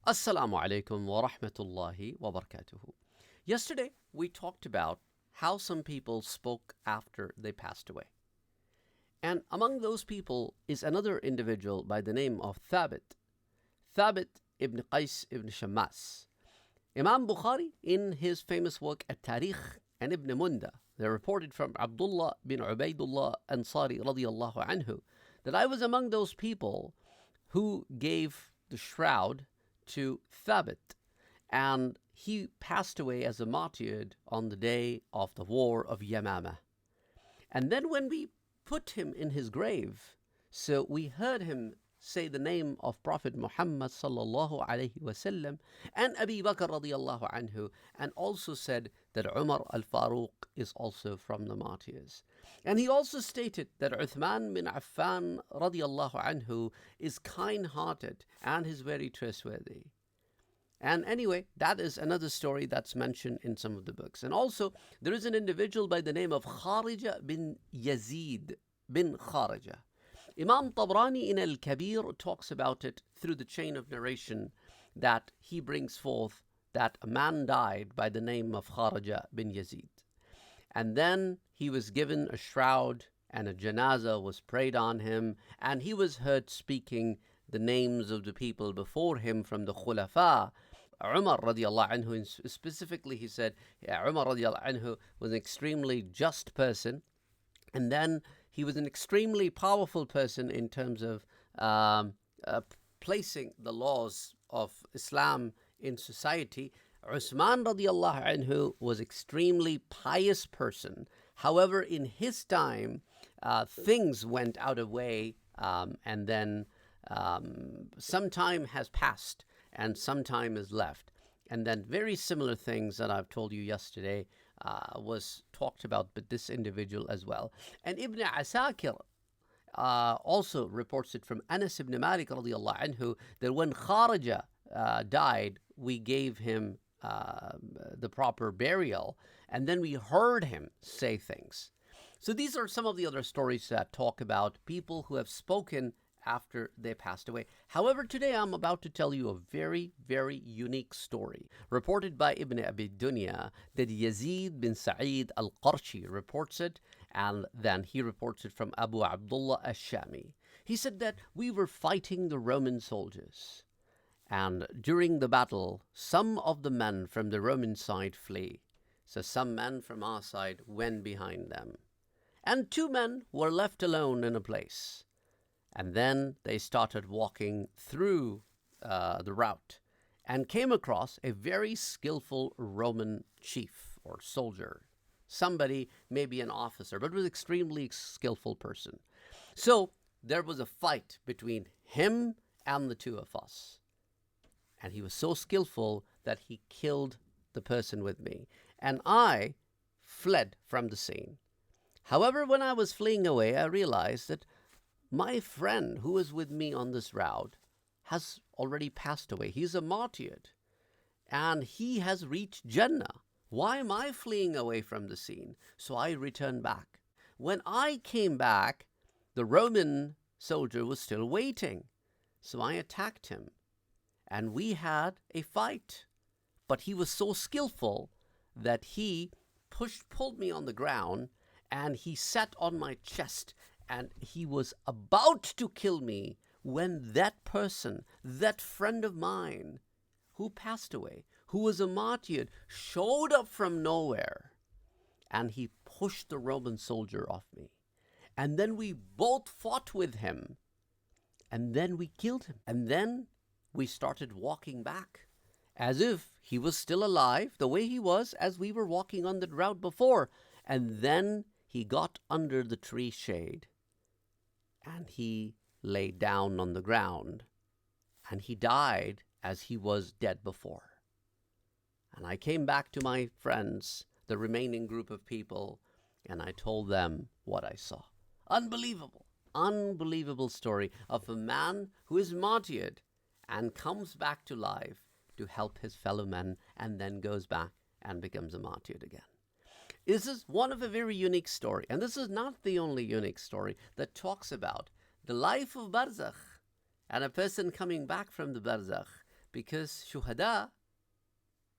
Assalamu alaikum wa rahmatullahi wa barakatuhu. Yesterday, we talked about how some people spoke after they passed away. And among those people is another individual by the name of Thabit. Thabit ibn Qais ibn Shammas. Imam Bukhari, in his famous work At-Tarikh and Ibn Munda, they reported from Abdullah bin Ubaidullah Ansari radiyallahu anhu that I was among those people who gave the shroud to Thabit, and he passed away as a martyr on the day of the war of Yamama. And then when we put him in his grave, so we heard him say the name of Prophet Muhammad sallallahu alaihi wasallam and Abi Bakr radiyallahu anhu, and also said that Umar al-Faruq is also from the martyrs. And he also stated that Uthman bin Affan radiyallahu anhu is kind-hearted and is very trustworthy. And anyway, that is another story that's mentioned in some of the books. And also, there is an individual by the name of Kharija bin Yazid bin Kharija. Imam Tabrani in Al-Kabir talks about it through the chain of narration that he brings forth that a man died by the name of Kharija bin Yazid. And then he was given a shroud and a janazah was prayed on him, and he was heard speaking the names of the people before him from the Khulafa. Umar radiallahu anhu, specifically he said, Umar radiallahu anhu was an extremely just person, and then he was an extremely powerful person in terms of placing the laws of Islam in society. Usman radiallahu anhu was extremely pious person. However, in his time, things went out of way, and then some time has passed and some time is left. And then very similar things that I've told you yesterday was talked about with this individual as well. And Ibn Asakir also reports it from Anas ibn Malik radiallahu anhu that when Kharija died, we gave him the proper burial, and then we heard him say things. So these are some of the other stories that talk about people who have spoken after they passed away. However, today I'm about to tell you a very, very unique story reported by Ibn Abi Dunya that Yazid bin Sa'id al-Qarshi reports it, and then he reports it from Abu Abdullah al-Shami. He said that we were fighting the Roman soldiers, and during the battle, some of the men from the Roman side flee. So some men from our side went behind them. And 2 men were left alone in a place. And then they started walking through the route and came across a very skillful Roman chief or soldier. Somebody, maybe an officer, but was an extremely skillful person. So there was a fight between him and the 2 of us. And he was so skillful that he killed the person with me. And I fled from the scene. However, when I was fleeing away, I realized that my friend who was with me on this route has already passed away. He's a martyr. And he has reached Jannah. Why am I fleeing away from the scene? So I returned back. When I came back, the Roman soldier was still waiting. So I attacked him. And we had a fight. But he was so skillful that he pulled me on the ground, and he sat on my chest, and he was about to kill me when that person, that friend of mine who passed away, who was a martyr, showed up from nowhere, and he pushed the Roman soldier off me. And then we both fought with him, and then we killed him. And then we started walking back as if he was still alive, the way he was as we were walking on the route before. And then he got under the tree shade and he lay down on the ground and he died as he was dead before. And I came back to my friends, the remaining group of people, and I told them what I saw. Unbelievable, unbelievable story of a man who is martyred and comes back to life to help his fellow men, and then goes back and becomes a martyr again. This is one of a very unique story, and this is not the only unique story that talks about the life of Barzakh and a person coming back from the Barzakh, because shuhada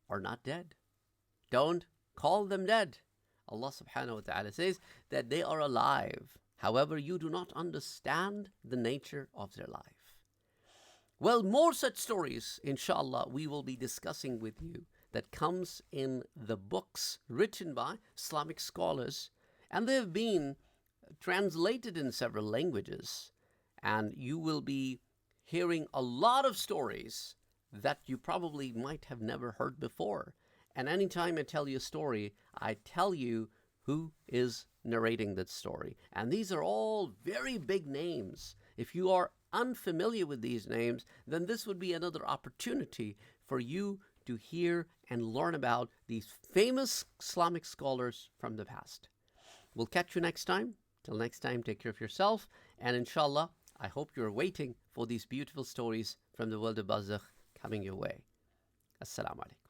are not dead. Don't call them dead. Allah subhanahu wa ta'ala says that they are alive. However, you do not understand the nature of their life. Well, more such stories, inshallah, we will be discussing with you that comes in the books written by Islamic scholars, and they have been translated in several languages, and you will be hearing a lot of stories that you probably might have never heard before. And anytime I tell you a story, I tell you who is narrating that story. And these are all very big names. If you are unfamiliar with these names, then this would be another opportunity for you to hear and learn about these famous Islamic scholars from the past. We'll catch you next time. Till next time, take care of yourself. And inshallah, I hope you're waiting for these beautiful stories from the world of Barzakh coming your way. Assalamu alaikum.